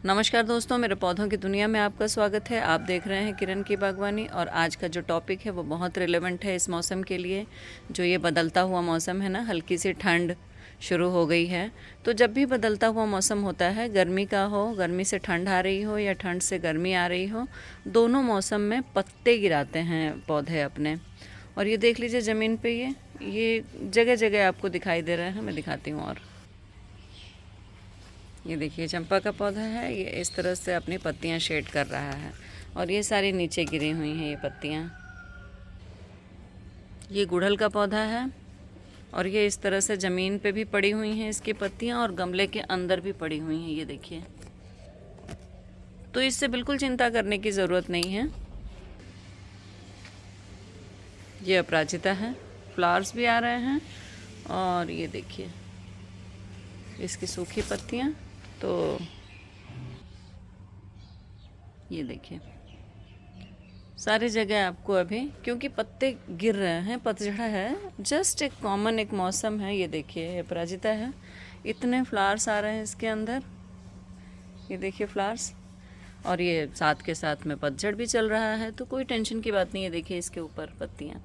नमस्कार दोस्तों, मेरे पौधों की दुनिया में आपका स्वागत है। आप देख रहे हैं किरण की बागवानी और आज का जो टॉपिक है वो बहुत रिलेवेंट है इस मौसम के लिए। जो ये बदलता हुआ मौसम है ना, हल्की सी ठंड शुरू हो गई है। तो जब भी बदलता हुआ मौसम होता है, गर्मी का हो, गर्मी से ठंड आ रही हो या ठंड से गर्मी आ रही हो, दोनों मौसम में पत्ते गिराते हैं पौधे अपने। और ये देख लीजिए ज़मीन पे ये जगह जगह आपको दिखाई दे रहा है। मैं दिखाती हूँ। और ये देखिए चंपा का पौधा है, ये इस तरह से अपनी पत्तियां शेड कर रहा है और ये सारी नीचे गिरी हुई हैं ये पत्तियां। ये गुड़हल का पौधा है और ये इस तरह से ज़मीन पे भी पड़ी हुई हैं इसकी पत्तियां और गमले के अंदर भी पड़ी हुई हैं, ये देखिए। तो इससे बिल्कुल चिंता करने की ज़रूरत नहीं है। ये अपराजिता है, फ्लावर्स भी आ रहे हैं और ये देखिए इसकी सूखी पत्तियां। तो ये देखिए सारी जगह आपको अभी, क्योंकि पत्ते गिर रहे हैं, पतझड़ है, जस्ट एक कॉमन एक मौसम है। ये देखिए ये अपराजिता है, इतने फ्लावर्स आ रहे हैं इसके अंदर, ये देखिए फ्लावर्स। और ये साथ के साथ में पतझड़ भी चल रहा है, तो कोई टेंशन की बात नहीं है। देखिए इसके ऊपर पत्तियाँ,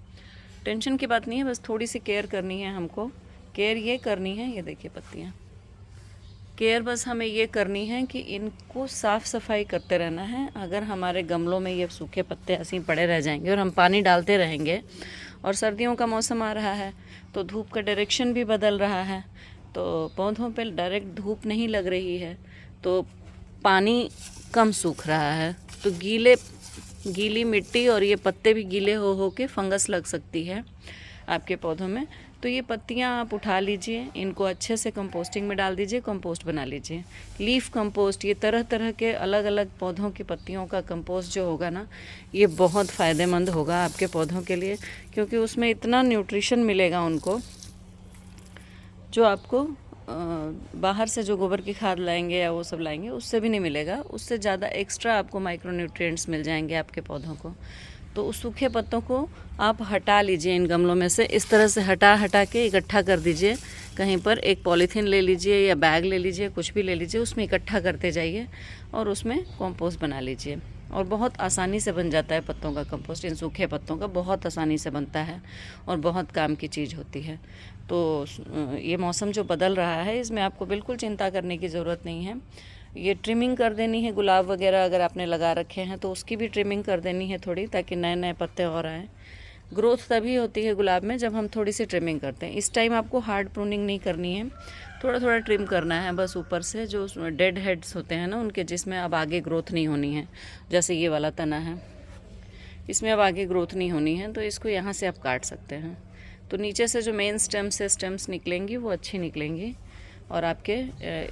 टेंशन की बात नहीं है, बस थोड़ी सी केयर करनी है हमको। केयर ये करनी है, ये देखिए पत्तियाँ, केयर बस हमें ये करनी है कि इनको साफ़ सफाई करते रहना है। अगर हमारे गमलों में ये सूखे पत्ते ऐसे ही पड़े रह जाएंगे और हम पानी डालते रहेंगे, और सर्दियों का मौसम आ रहा है तो धूप का डायरेक्शन भी बदल रहा है, तो पौधों पे डायरेक्ट धूप नहीं लग रही है, तो पानी कम सूख रहा है, तो गीली मिट्टी और ये पत्ते भी गीले हो के फंगस लग सकती है आपके पौधों में। तो ये पत्तियाँ आप उठा लीजिए, इनको अच्छे से कंपोस्टिंग में डाल दीजिए, कंपोस्ट बना लीजिए। लीफ कंपोस्ट, ये तरह तरह के अलग अलग पौधों की पत्तियों का कंपोस्ट जो होगा ना, ये बहुत फ़ायदेमंद होगा आपके पौधों के लिए, क्योंकि उसमें इतना न्यूट्रिशन मिलेगा उनको जो आपको बाहर से जो गोबर की खाद लाएंगे या वो सब लाएंगे उससे भी नहीं मिलेगा। उससे ज़्यादा एक्स्ट्रा आपको माइक्रो न्यूट्रिएंट्स मिल जाएंगे आपके पौधों को। तो उस सूखे पत्तों को आप हटा लीजिए इन गमलों में से, इस तरह से हटा के इकट्ठा कर दीजिए। कहीं पर एक पॉलीथीन ले लीजिए या बैग ले लीजिए, कुछ भी ले लीजिए, उसमें इकट्ठा करते जाइए और उसमें कंपोस्ट बना लीजिए। और बहुत आसानी से बन जाता है पत्तों का कंपोस्ट, इन सूखे पत्तों का बहुत आसानी से बनता है और बहुत काम की चीज़ होती है। तो ये मौसम जो बदल रहा है, इसमें आपको बिल्कुल चिंता करने की ज़रूरत नहीं है। ये ट्रिमिंग कर देनी है, गुलाब वगैरह अगर आपने लगा रखे हैं तो उसकी भी ट्रिमिंग कर देनी है थोड़ी, ताकि नए नए पत्ते और आएँ। ग्रोथ तभी होती है गुलाब में जब हम थोड़ी सी ट्रिमिंग करते हैं। इस टाइम आपको हार्ड प्रूनिंग नहीं करनी है, थोड़ा थोड़ा ट्रिम करना है बस ऊपर से, जो डेड हेड्स होते हैं ना उनके, जिसमें अब आगे ग्रोथ नहीं होनी है। जैसे ये वाला तना है, इसमें अब आगे ग्रोथ नहीं होनी है, तो इसको यहाँ से आप काट सकते हैं। तो नीचे से जो मेन स्टेम्स निकलेंगी वो अच्छी निकलेंगी और आपके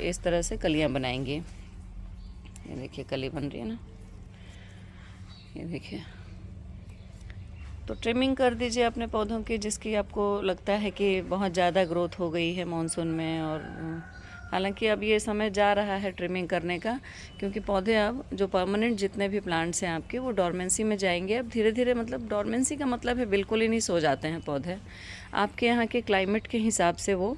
इस तरह से कलियाँ बनाएंगी। ये देखिए कली बन रही है ना, ये देखिए। तो ट्रिमिंग कर दीजिए अपने पौधों की, जिसकी आपको लगता है कि बहुत ज़्यादा ग्रोथ हो गई है मानसून में। और हालांकि अब ये समय जा रहा है ट्रिमिंग करने का, क्योंकि पौधे अब जो परमानेंट जितने भी प्लांट्स हैं आपके, वो डॉर्मेंसी में जाएंगे अब धीरे धीरे। मतलब डॉर्मेंसी का मतलब है बिल्कुल ही नहीं सो जाते हैं पौधे, आपके यहाँ के क्लाइमेट के हिसाब से वो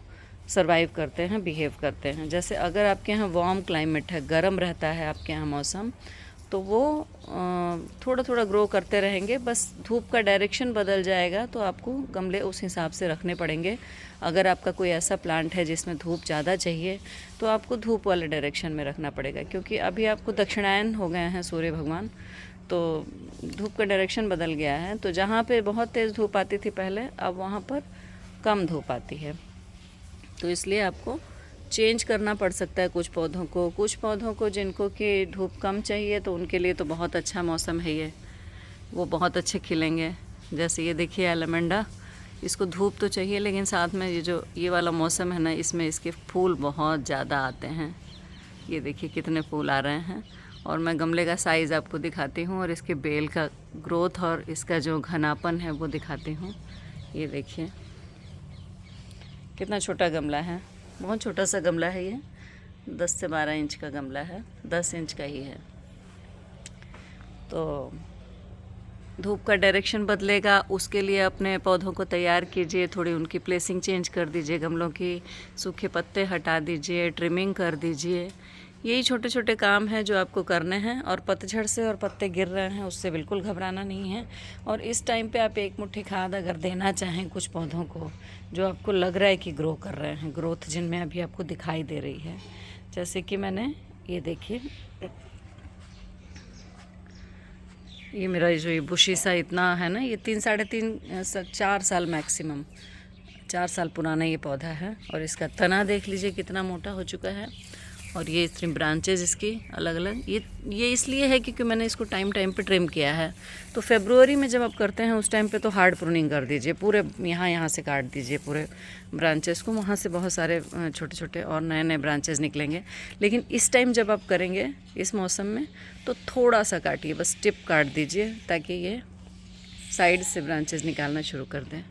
सर्वाइव करते हैं, बिहेव करते हैं। जैसे अगर आपके यहाँ वार्म क्लाइमेट है, गर्म रहता है आपके यहाँ मौसम, तो वो थोड़ा थोड़ा ग्रो करते रहेंगे। बस धूप का डायरेक्शन बदल जाएगा तो आपको गमले उस हिसाब से रखने पड़ेंगे। अगर आपका कोई ऐसा प्लांट है जिसमें धूप ज़्यादा चाहिए, तो आपको धूप वाले डायरेक्शन में रखना पड़ेगा, क्योंकि अभी आपको दक्षिणायन हो गए हैं सूर्य भगवान, तो धूप का डायरेक्शन बदल गया है। तो जहाँ पे बहुत तेज़ धूप आती थी पहले, अब वहाँ पर कम धूप आती है। तो इसलिए आपको चेंज करना पड़ सकता है कुछ पौधों को जिनको कि धूप कम चाहिए, तो उनके लिए तो बहुत अच्छा मौसम है ये, वो बहुत अच्छे खिलेंगे। जैसे ये देखिए एलामेंडा, इसको धूप तो चाहिए, लेकिन साथ में ये जो ये वाला मौसम है ना, इसमें इसके फूल बहुत ज़्यादा आते हैं। ये देखिए कितने फूल आ रहे हैं। और मैं गमले का साइज़ आपको दिखाती हूँ और इसके बेल का ग्रोथ और इसका जो घनापन है वो दिखाती हूँ। ये देखिए कितना छोटा गमला है, बहुत छोटा सा गमला है ये, 10 से 12 इंच का गमला है, 10 इंच का ही है। तो धूप का डायरेक्शन बदलेगा, उसके लिए अपने पौधों को तैयार कीजिए, थोड़ी उनकी प्लेसिंग चेंज कर दीजिए, गमलों की सूखे पत्ते हटा दीजिए, ट्रिमिंग कर दीजिए। यही छोटे छोटे काम हैं जो आपको करने हैं। और पतझड़ से और पत्ते गिर रहे हैं उससे बिल्कुल घबराना नहीं है। और इस टाइम पे आप एक मुट्ठी खाद अगर देना चाहें कुछ पौधों को जो आपको लग रहा है कि ग्रो कर रहे हैं, ग्रोथ जिनमें अभी आपको दिखाई दे रही है, जैसे कि मैंने ये देखिए, ये मेरा जो ये बुशी सा इतना है ना, ये 4 साल मैक्सिमम 4 साल पुराना ये पौधा है। और इसका तना देख लीजिए कितना मोटा हो चुका है। और ये इतनी ब्रांचेज इसकी अलग अलग, ये इसलिए है क्योंकि मैंने इसको टाइम टाइम पे ट्रिम किया है। तो फरवरी में जब आप करते हैं उस टाइम पे तो हार्ड प्रूनिंग कर दीजिए, पूरे यहाँ से काट दीजिए पूरे ब्रांचेस को, वहाँ से बहुत सारे छोटे छोटे और नए नए ब्रांचेस निकलेंगे। लेकिन इस टाइम जब आप करेंगे इस मौसम में तो थोड़ा सा काटिए, बस टिप काट दीजिए ताकि ये साइड से ब्रांचेस निकालना शुरू कर दें।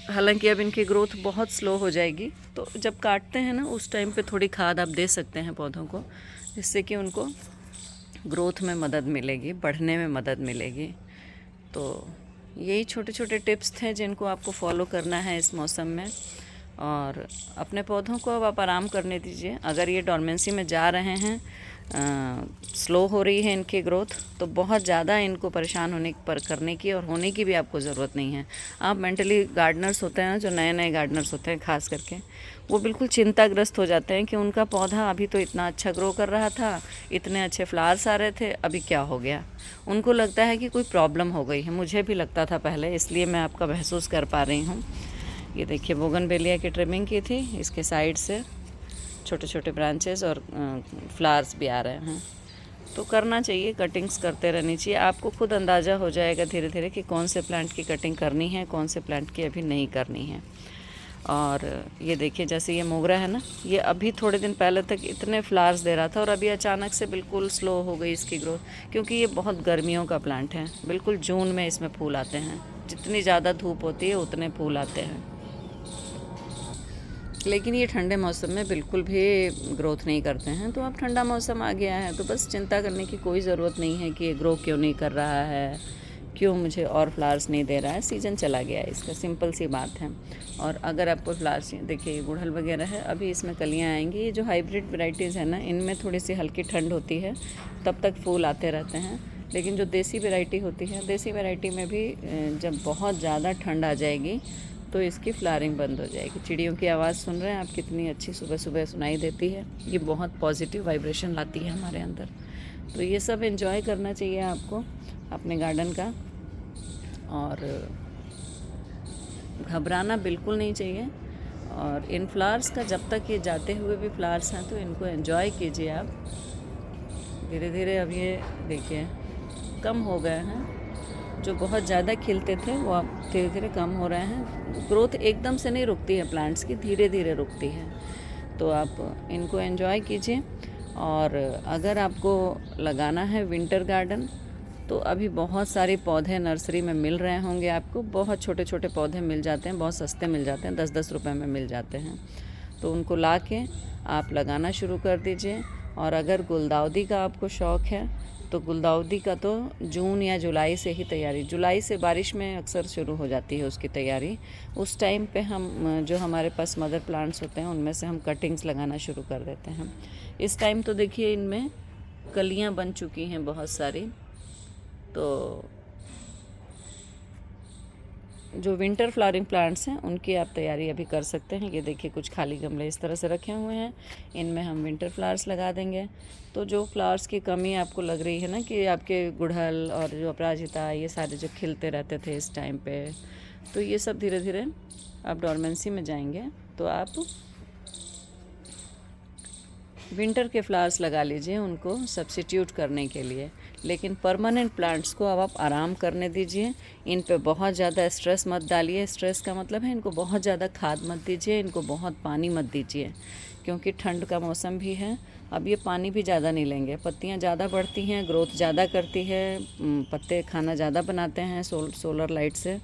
हालांकि अब इनकी ग्रोथ बहुत स्लो हो जाएगी, तो जब काटते हैं ना उस टाइम पे थोड़ी खाद आप दे सकते हैं पौधों को, जिससे कि उनको ग्रोथ में मदद मिलेगी, बढ़ने में मदद मिलेगी। तो यही छोटे छोटे टिप्स थे जिनको आपको फॉलो करना है इस मौसम में। और अपने पौधों को अब आप आराम करने दीजिए। अगर ये डॉर्मेंसी में जा रहे हैं, स्लो हो रही है इनकी ग्रोथ, तो बहुत ज़्यादा इनको परेशान करने की और होने की भी आपको ज़रूरत नहीं है। आप मेंटली गार्डनर्स होते हैं, जो नए नए गार्डनर्स होते हैं ख़ास करके, वो बिल्कुल चिंताग्रस्त हो जाते हैं कि उनका पौधा अभी तो इतना अच्छा ग्रो कर रहा था, इतने अच्छे फ्लावर्स आ रहे थे, अभी क्या हो गया। उनको लगता है कि कोई प्रॉब्लम हो गई है। मुझे भी लगता था पहले, इसलिए मैं आपका महसूस कर पा रही हूँ। ये देखिए बोगनवेलिया की ट्रिमिंग की थी, इसके साइड से छोटे छोटे ब्रांचेस और फ्लावर्स भी आ रहे हैं। तो करना चाहिए, कटिंग्स करते रहनी चाहिए। आपको खुद अंदाज़ा हो जाएगा धीरे धीरे कि कौन से प्लांट की कटिंग करनी है, कौन से प्लांट की अभी नहीं करनी है। और ये देखिए जैसे ये मोगरा है ना, ये अभी थोड़े दिन पहले तक इतने फ्लावर्स दे रहा था और अभी अचानक से बिल्कुल स्लो हो गई इसकी ग्रोथ, क्योंकि ये बहुत गर्मियों का प्लांट है। बिल्कुल जून में इसमें फूल आते हैं, जितनी ज़्यादा धूप होती है उतने फूल आते हैं। लेकिन ये ठंडे मौसम में बिल्कुल भी ग्रोथ नहीं करते हैं। तो अब ठंडा मौसम आ गया है तो बस चिंता करने की कोई ज़रूरत नहीं है कि ये ग्रो क्यों नहीं कर रहा है, क्यों मुझे और फ्लावर्स नहीं दे रहा है। सीज़न चला गया है इसका, सिंपल सी बात है। और अगर आपको फ्लावर्स देखिए, ये गुड़हल वगैरह है, अभी इसमें कलियाँ आएंगी। ये जो हाइब्रिड वैरायटीज़ है ना, इनमें थोड़ी सी हल्की ठंड होती है, तब तक फूल आते रहते हैं। लेकिन जो देसी वैरायटी होती है, देसी वैरायटी में भी जब बहुत ज़्यादा ठंड आ जाएगी तो इसकी फ्लावरिंग बंद हो जाएगी। चिड़ियों की आवाज़ सुन रहे हैं आप, कितनी अच्छी सुबह सुबह सुनाई देती है। ये बहुत पॉजिटिव वाइब्रेशन लाती है हमारे अंदर। तो ये सब एंजॉय करना चाहिए आपको अपने गार्डन का, और घबराना बिल्कुल नहीं चाहिए। और इन फ्लावर्स का जब तक ये जाते हुए भी फ्लावर्स हैं तो इनको एंजॉय कीजिए आप। धीरे धीरे अब ये देखिए कम हो गए हैं, जो बहुत ज़्यादा खिलते थे वो अब धीरे धीरे कम हो रहे हैं। ग्रोथ एकदम से नहीं रुकती है प्लांट्स की, धीरे धीरे रुकती है। तो आप इनको एंजॉय कीजिए। और अगर आपको लगाना है विंटर गार्डन तो अभी बहुत सारे पौधे नर्सरी में मिल रहे होंगे आपको। बहुत छोटे छोटे पौधे मिल जाते हैं, बहुत सस्ते मिल जाते हैं, 10-10 रुपए में मिल जाते हैं। तो उनको ला के आप लगाना शुरू कर दीजिए। और अगर गुलदाउदी का आपको शौक़ है तो गुलदाउदी का तो जून या जुलाई से ही तैयारी, जुलाई से बारिश में अक्सर शुरू हो जाती है उसकी तैयारी। उस टाइम पे हम जो हमारे पास मदर प्लांट्स होते हैं उनमें से हम कटिंग्स लगाना शुरू कर देते हैं। इस टाइम तो देखिए इनमें कलियां बन चुकी हैं बहुत सारी। तो जो विंटर फ्लावरिंग प्लांट्स हैं उनकी आप तैयारी अभी कर सकते हैं। ये देखिए कुछ खाली गमले इस तरह से रखे हुए हैं, इनमें हम विंटर फ्लावर्स लगा देंगे। तो जो फ्लावर्स की कमी आपको लग रही है ना कि आपके गुड़हल और जो अपराजिता ये सारे जो खिलते रहते थे इस टाइम पे, तो ये सब धीरे धीरे आप डॉर्मेंसी में जाएंगे। तो आप विंटर के फ्लावर्स लगा लीजिए उनको सब्स्टिट्यूट करने के लिए। लेकिन परमानेंट प्लांट्स को अब आप आराम करने दीजिए। इन पे बहुत ज़्यादा स्ट्रेस मत डालिए। स्ट्रेस का मतलब है इनको बहुत ज़्यादा खाद मत दीजिए, इनको बहुत पानी मत दीजिए, क्योंकि ठंड का मौसम भी है। अब ये पानी भी ज़्यादा नहीं लेंगे, पत्तियाँ ज़्यादा बढ़ती हैं, ग्रोथ ज़्यादा करती है, पत्ते खाना ज़्यादा बनाते हैं सोलर लाइट से,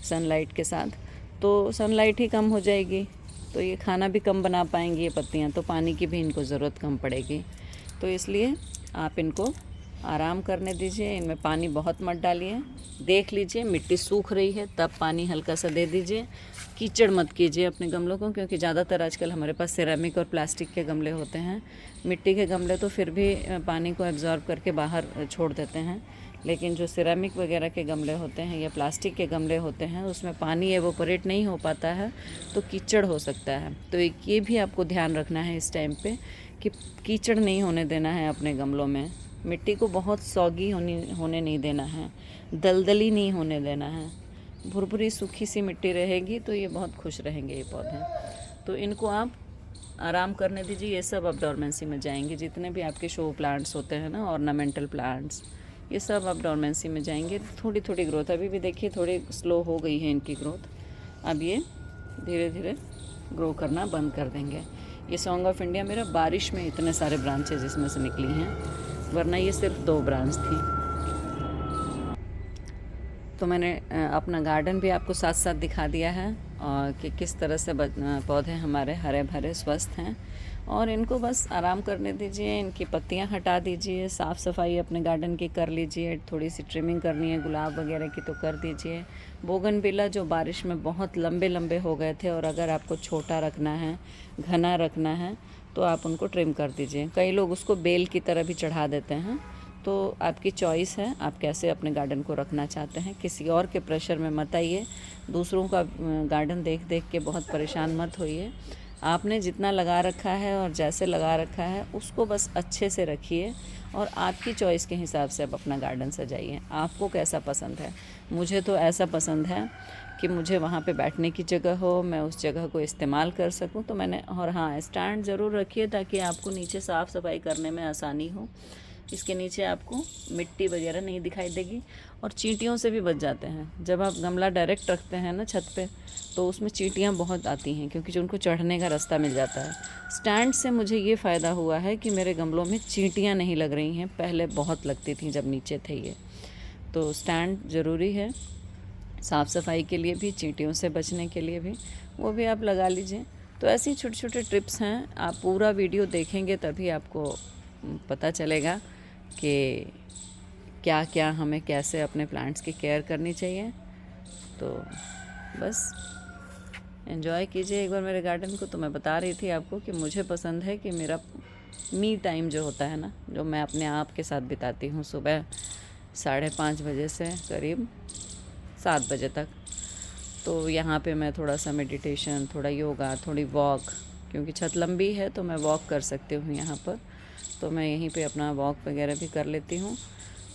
सनलाइट के साथ। तो सनलाइट ही कम हो जाएगी तो ये खाना भी कम बना पाएंगी ये पत्तियाँ, तो पानी की भी इनको ज़रूरत कम पड़ेगी। तो इसलिए आप इनको आराम करने दीजिए, इनमें पानी बहुत मत डालिए। देख लीजिए मिट्टी सूख रही है तब पानी हल्का सा दे दीजिए, कीचड़ मत कीजिए अपने गमलों को, क्योंकि ज़्यादातर आजकल हमारे पास सिरेमिक और प्लास्टिक के गमले होते हैं। मिट्टी के गमले तो फिर भी पानी को एब्जॉर्ब करके बाहर छोड़ देते हैं, लेकिन जो सिरेमिक वगैरह के गमले होते हैं या प्लास्टिक के गमले होते हैं उसमें पानी एवोपरेट नहीं हो पाता है, तो कीचड़ हो सकता है। तो ये भी आपको ध्यान रखना है इस टाइम पे कि कीचड़ नहीं होने देना है अपने गमलों में। मिट्टी को बहुत सौगी होने नहीं देना है, दलदली नहीं होने देना है। भुरभुरी सूखी सी मिट्टी रहेगी तो ये बहुत खुश रहेंगे ये पौधे। तो इनको आप आराम करने दीजिए। ये सब अब डोरमेंसी में जाएंगे, जितने भी आपके शो प्लांट्स होते हैं ना, ऑर्नामेंटल प्लांट्स, ये सब अब डोरमेंसी में जाएंगे। थोड़ी थोड़ी ग्रोथ अभी भी देखिए थोड़ी स्लो हो गई है इनकी ग्रोथ। अब ये धीरे धीरे ग्रो करना बंद कर देंगे। ये सॉन्ग ऑफ इंडिया मेरा बारिश में इतने सारे ब्रांचेज इसमें से निकली हैं, वरना ये सिर्फ 2 ब्रांच थी। तो मैंने अपना गार्डन भी आपको साथ साथ दिखा दिया है और कि किस तरह से पौधे हमारे हरे भरे स्वस्थ हैं। और इनको बस आराम करने दीजिए, इनकी पत्तियां हटा दीजिए, साफ़ सफाई अपने गार्डन की कर लीजिए, थोड़ी सी ट्रिमिंग करनी है गुलाब वगैरह की तो कर दीजिए। बोगनविला जो बारिश में बहुत लंबे लंबे हो गए थे, और अगर आपको छोटा रखना है, घना रखना है, तो आप उनको ट्रिम कर दीजिए। कई लोग उसको बेल की तरह भी चढ़ा देते हैं, तो आपकी चॉइस है आप कैसे अपने गार्डन को रखना चाहते हैं। किसी और के प्रेशर में मत आइए, दूसरों का गार्डन देख देख के बहुत परेशान मत होइए। आपने जितना लगा रखा है और जैसे लगा रखा है उसको बस अच्छे से रखिए, और आपकी चॉइस के हिसाब से आप अपना गार्डन सजाइए। आपको कैसा पसंद है? मुझे तो ऐसा पसंद है कि मुझे वहाँ पे बैठने की जगह हो, मैं उस जगह को इस्तेमाल कर सकूँ। तो मैंने, और हाँ, स्टैंड ज़रूर रखिए ताकि आपको नीचे साफ़ सफाई करने में आसानी हो। इसके नीचे आपको मिट्टी वगैरह नहीं दिखाई देगी, और चींटियों से भी बच जाते हैं। जब आप गमला डायरेक्ट रखते हैं ना छत पे, तो उसमें चींटियाँ बहुत आती हैं, क्योंकि जो उनको चढ़ने का रास्ता मिल जाता है। स्टैंड से मुझे ये फ़ायदा हुआ है कि मेरे गमलों में चींटियाँ नहीं लग रही हैं, पहले बहुत लगती थी जब नीचे थे ये। तो स्टैंड ज़रूरी है साफ़ सफाई के लिए भी, चींटियों से बचने के लिए भी, वो भी आप लगा लीजिए। तो ऐसी छोटे छोटे टिप्स हैं, आप पूरा वीडियो देखेंगे तभी आपको पता चलेगा कि क्या क्या हमें कैसे अपने प्लांट्स की केयर करनी चाहिए। तो बस एंजॉय कीजिए एक बार मेरे गार्डन को। तो मैं बता रही थी आपको कि मुझे पसंद है कि मेरा मी टाइम जो होता है ना, जो मैं अपने आप के साथ बिताती हूँ, सुबह 5:30 बजे से करीब 7 बजे तक, तो यहाँ पे मैं थोड़ा सा मेडिटेशन, थोड़ा योगा, थोड़ी वॉक, क्योंकि छत लंबी है तो मैं वॉक कर सकती हूँ यहाँ पर, तो मैं यहीं पे अपना वॉक वगैरह भी कर लेती हूँ।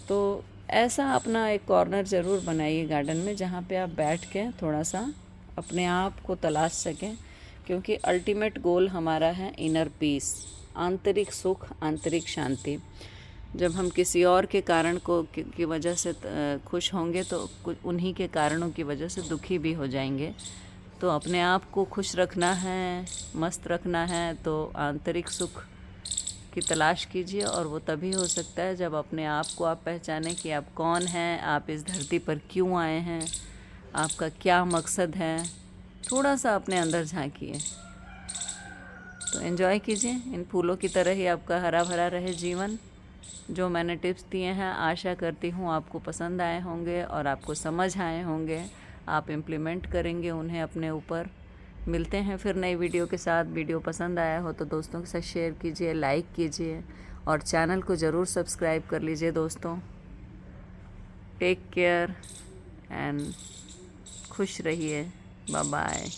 तो ऐसा अपना एक कॉर्नर ज़रूर बनाइए गार्डन में, जहाँ पे आप बैठ के थोड़ा सा अपने आप को तलाश सकें, क्योंकि अल्टीमेट गोल हमारा है इनर पीस, आंतरिक सुख, आंतरिक शांति। जब हम किसी और के कारण को की वजह से खुश होंगे तो कुछ उन्हीं के कारणों की वजह से दुखी भी हो जाएंगे। तो अपने आप को खुश रखना है, मस्त रखना है, तो आंतरिक सुख की तलाश कीजिए। और वो तभी हो सकता है जब अपने आप को आप पहचानें कि आप कौन हैं, आप इस धरती पर क्यों आए हैं, आपका क्या मकसद है। थोड़ा सा अपने अंदर झांकिए। तो एंजॉय कीजिए, इन फूलों की तरह ही आपका हरा भरा रहे जीवन। जो मैंने टिप्स दिए हैं आशा करती हूँ आपको पसंद आए होंगे और आपको समझ आए होंगे, आप इम्प्लीमेंट करेंगे उन्हें अपने ऊपर। मिलते हैं फिर नई वीडियो के साथ। वीडियो पसंद आया हो तो दोस्तों के साथ शेयर कीजिए, लाइक कीजिए, और चैनल को ज़रूर सब्सक्राइब कर लीजिए दोस्तों। टेक केयर एंड खुश रहिए। Bye bye.